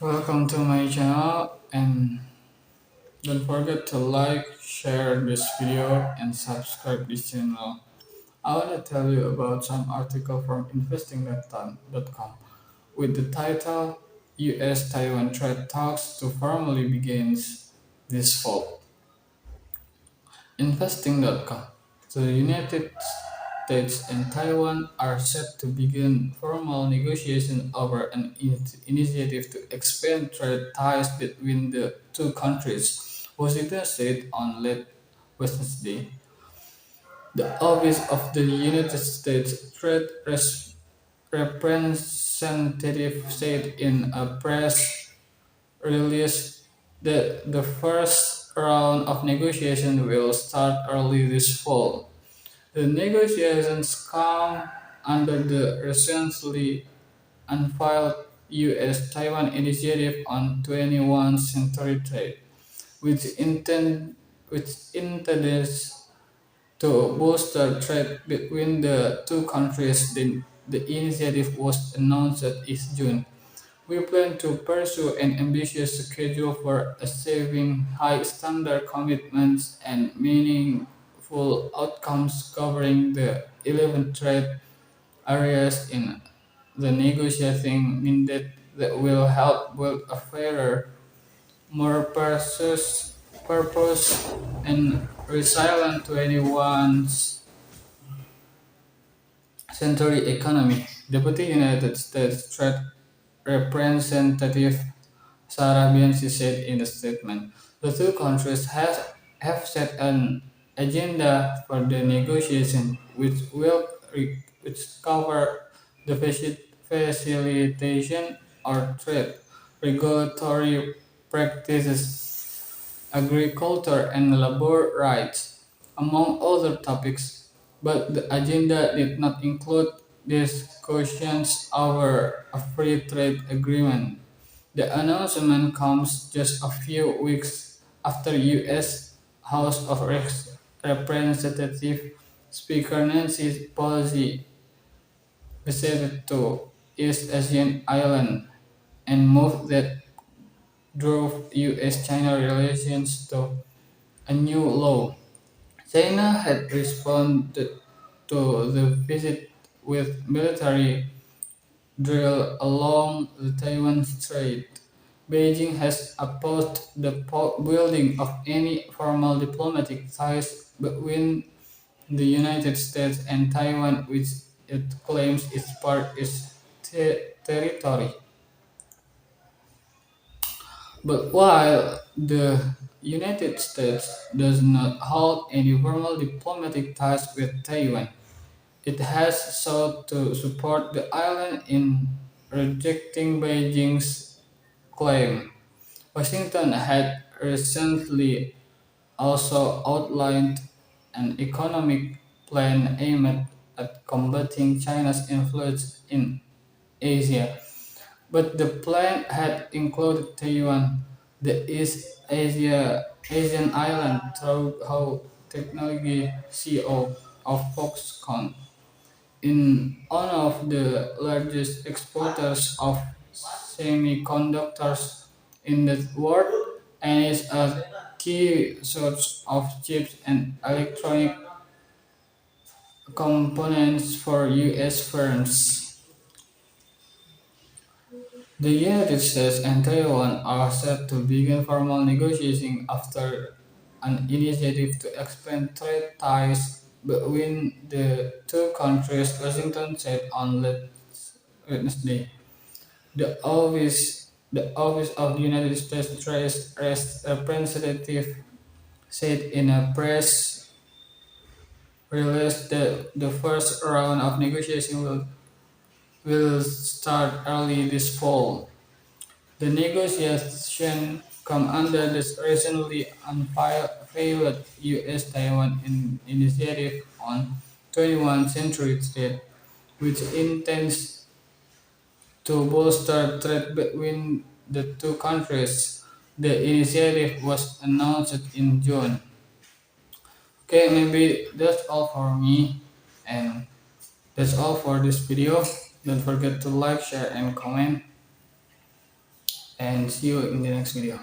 Welcome to my channel and don't forget to like, share this video and subscribe this channel. I want to tell you about some article from investing.com with the title US-Taiwan trade talks to formally begins this fall. Investing.com. The United States and Taiwan are set to begin formal negotiations over an initiative to expand trade ties between the two countries, Washington said on late Wednesday. The Office of the United States Trade Representative said in a press release that the first round of negotiations will start early this fall. The negotiations come under the recently unveiled U.S.-Taiwan Initiative on 21st Century Trade, which intends to bolster trade between the two countries. The initiative was announced in June. We plan to pursue an ambitious schedule for achieving high standard commitments and meaningful outcomes covering the 11 trade areas in the negotiating mandate that will help build a fairer, more purpose and resilient 21st century economy. Deputy United States Trade Representative Sarah Bianchi said in a statement. The two countries have set an agenda for the negotiation, which cover the facilitation of trade, regulatory practices, agriculture, and labor rights, among other topics. But the agenda did not include discussions over a free trade agreement. The announcement comes just a few weeks after U.S. House of Representatives Speaker Nancy Pelosi visited to East Asian island and move that drove U.S.-China relations to a new low. China had responded to the visit with military drill along the Taiwan Strait. Beijing has opposed the building of any formal diplomatic ties between the United States and Taiwan, which it claims is part of its territory. But while the United States does not hold any formal diplomatic ties with Taiwan, it has sought to support the island in rejecting Beijing's claim. Washington had recently also outlined an economic plan aimed at combating China's influence in Asia, but the plan had included Taiwan, the Asian island, through how technology CEO of Foxconn in one of the largest exporters of semiconductors in the world and is a key source of chips and electronic components for US firms. The United States and Taiwan are set to begin formal negotiations after an initiative to expand trade ties between the two countries, Washington said on late Wednesday. The Office of the United States Trade Representative said in a press release that the first round of negotiation will start early this fall. The negotiation come under this recently unveiled U.S.-Taiwan initiative on 21st Century Trade, which intends to bolster trade between the two countries. The initiative was announced in June. Okay, maybe that's all for me, and that's all for this video. Don't forget to like, share, and comment. and see you in the next video.